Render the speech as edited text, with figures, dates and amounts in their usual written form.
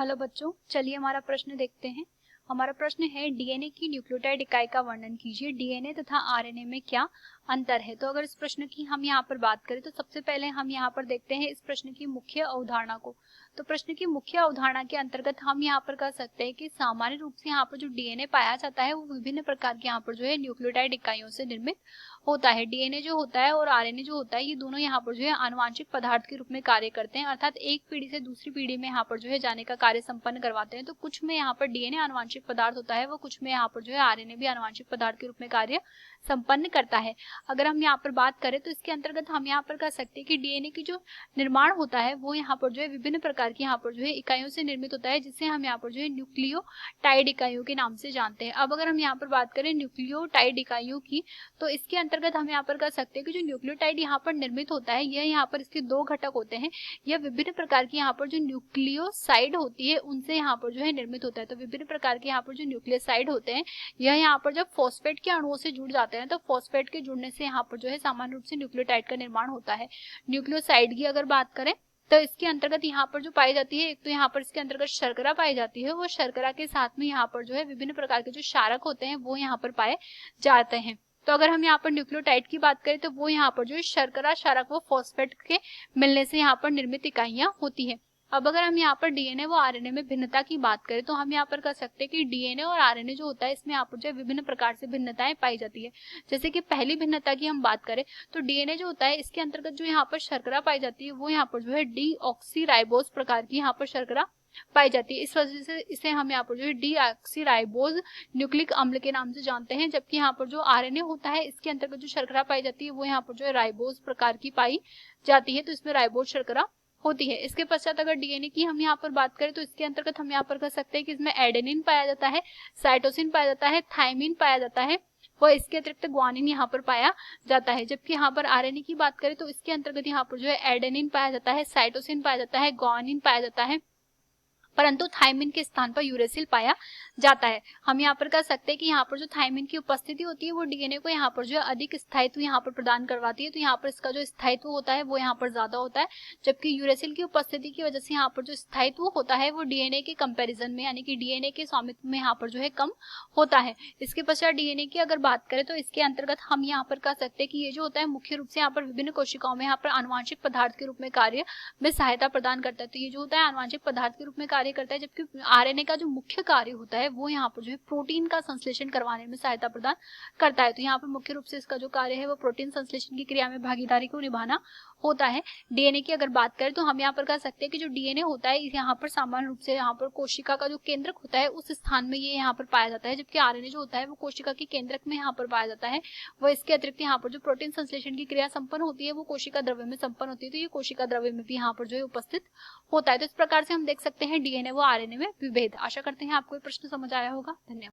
Hello बच्चों, चलिए हमारा प्रश्न देखते हैं। हमारा प्रश्न है डीएनए की न्यूक्लियोटाइड इकाई का वर्णन कीजिए। डीएनए तथा आरएनए में क्या अंतर है। तो अगर इस प्रश्न की हम यहाँ पर बात करें तो सबसे पहले हम यहाँ पर देखते हैं इस प्रश्न की मुख्य अवधारणा को। तो प्रश्न की मुख्य अवधारणा के अंतर्गत हम यहाँ पर कह सकते हैं कि सामान्य रूप से यहाँ पर जो डीएनए पाया जाता है वो विभिन्न प्रकार के यहाँ पर जो है न्यूक्लियोटाइड इकाइयों से निर्मित होता है। डीएनए जो होता है और आरएनए जो होता है ये दोनों यहाँ पर जो है आनुवांशिक पदार्थ के रूप में कार्य करते हैं, अर्थात एक पीढ़ी से दूसरी पीढ़ी में यहाँ पर जो है जाने का कार्य संपन्न करवाते हैं। तो कुछ में यहाँ पर डीएनए आनुवांशिक पदार्थ होता है, वो कुछ में यहाँ पर जो है आरएनए भी आनुवांशिक पदार्थ के रूप में कार्य संपन्न करता है। अगर हम यहाँ पर बात करें तो इसके अंतर्गत हम यहाँ पर कह सकते हैं कि डीएनए की जो निर्माण होता है वो यहाँ पर जो है विभिन्न प्रकार की यहाँ पर जो है इकाइयों से निर्मित होता है, जिसे हम यहाँ पर जो है न्यूक्लियोटाइड इकाइयों के नाम से जानते हैं। अब अगर हम यहाँ पर बात करें न्यूक्लियोटाइड इकाइयों की, तो इसके अंतर्गत हम यहाँ पर कह सकते हैं कि जो न्यूक्लियोटाइड यहाँ पर निर्मित होता है यह यहाँ पर इसके दो घटक होते हैं। यह विभिन्न प्रकार की यहाँ पर जो न्यूक्लियोसाइड होती है उनसे यहाँ पर जो है निर्मित होता है। तो विभिन्न प्रकार के यहाँ पर जो न्यूक्लियोसाइड होते हैं यह यहाँ पर जब फॉस्फेट के अणुओं से जुड़ जाते हैं तो फॉस्फेट के जुड़ने से यहाँ पर जो है सामान्य रूप से न्यूक्लियोटाइड का निर्माण होता है। न्यूक्लियोसाइड की अगर बात करें तो इसके अंतर्गत यहाँ पर जो पाई जाती है, एक तो यहाँ पर इसके अंतर्गत शर्करा पाई जाती है, वो शर्करा के साथ में यहाँ पर जो है विभिन्न प्रकार के जो क्षारक होते हैं वो यहाँ पर पाए जाते हैं। तो अगर हम यहाँ पर न्यूक्लियोटाइड की बात करें तो वो यहाँ पर जो है शर्करा क्षारक व फॉस्फेट के मिलने से यहाँ पर निर्मित इकाइयां होती है। अब अगर हम यहाँ पर डीएनए व आरएनए में भिन्नता की बात करें तो हम यहाँ पर कह सकते हैं कि डीएनए और आरएनए जो होता है इसमें यहाँ पर जो है विभिन्न प्रकार से भिन्नताएं पाई जाती है। जैसे कि पहली भिन्नता की हम बात करें तो डीएनए जो होता है इसके अंतर्गत जो यहाँ पर शर्करा पाई जाती है वो यहाँ पर जो है डीऑक्सीराइबोज प्रकार की यहाँ पर शर्करा पाई जाती है। इस वजह से इसे हम यहाँ पर जो है डीऑक्सीराइबोज न्यूक्लिक अम्ल के नाम से जानते हैं। जबकि यहाँ पर जो आरएनए होता है इसके अंतर्गत जो शर्करा पाई जाती है वो यहाँ पर जो है राइबोज प्रकार की पाई जाती है, तो इसमें राइबोज शर्करा होती है। इसके पश्चात अगर डीएनए की हम यहाँ पर बात करें तो इसके अंतर्गत हम यहाँ पर कह सकते हैं कि इसमें एडेनिन पाया जाता है, साइटोसिन पाया जाता है, थायमिन पाया जाता है व इसके अतिरिक्त ग्वानिन यहाँ पर पाया जाता है। जबकि यहाँ पर आरएनए की बात करें तो इसके अंतर्गत यहाँ पर जो है एडेनिन पाया जाता है, साइटोसिन पाया जाता है, ग्वानिन पाया जाता है, परंतु थायमिन के स्थान पर यूरेसिल पाया जाता है। हम यहाँ पर कह सकते हैं कि यहाँ पर जो थायमिन की उपस्थिति होती है वो डीएनए को यहाँ पर जो है अधिक स्थायित्व यहाँ पर प्रदान करवाती है। तो यहाँ पर इसका जो स्थायित्व होता है वो यहाँ पर ज्यादा होता है, जबकि यूरेसिल की उपस्थिति की वजह से यहाँ पर जो स्थायित्व होता है वो डीएनए के कंपैरिजन में यानी कि डीएनए के स्वामित्व में यहाँ पर जो है कम होता है। इसके पश्चात डीएनए की अगर बात करें तो इसके अंतर्गत हम यहाँ पर कह सकते हैं कि ये जो होता है मुख्य रूप से यहाँ पर विभिन्न कोशिकाओं में यहाँ पर आनुवांशिक पदार्थ के रूप में कार्य में सहायता प्रदान करता है। तो ये जो होता है आनुवांशिक पदार्थ के रूप में कार्य करता है, जबकि आरएनए का जो मुख्य कार्य होता है वो यहाँ पर जो है प्रोटीन का संश्लेषण करवाने में सहायता प्रदान करता है। तो यहाँ पर मुख्य रूप से इसका जो कार्य है वो प्रोटीन संश्लेषण की क्रिया में भागीदारी को निभाना होता है। डीएनए की अगर बात करें तो हम यहाँ पर कह सकते हैं कि जो डीएनए होता है यहाँ पर सामान्य रूप से यहाँ पर कोशिका का जो केंद्रक होता है उस स्थान में ये यहाँ पर पाया जाता है, जबकि आरएनए जो होता है वो कोशिका के केंद्रक में यहाँ पर पाया जाता है। वह इसके अतिरिक्त यहाँ पर जो प्रोटीन संश्लेषण की क्रिया संपन्न होती है वो कोशिका द्रव्य में संपन्न होती है, तो ये कोशिका द्रव्य में भी यहाँ पर जो है उपस्थित होता है। तो इस प्रकार से हम देख सकते हैं डीएनए व आरएनए में विभेद। आशा करते हैं आपको ये प्रश्न समझ आया होगा। धन्यवाद।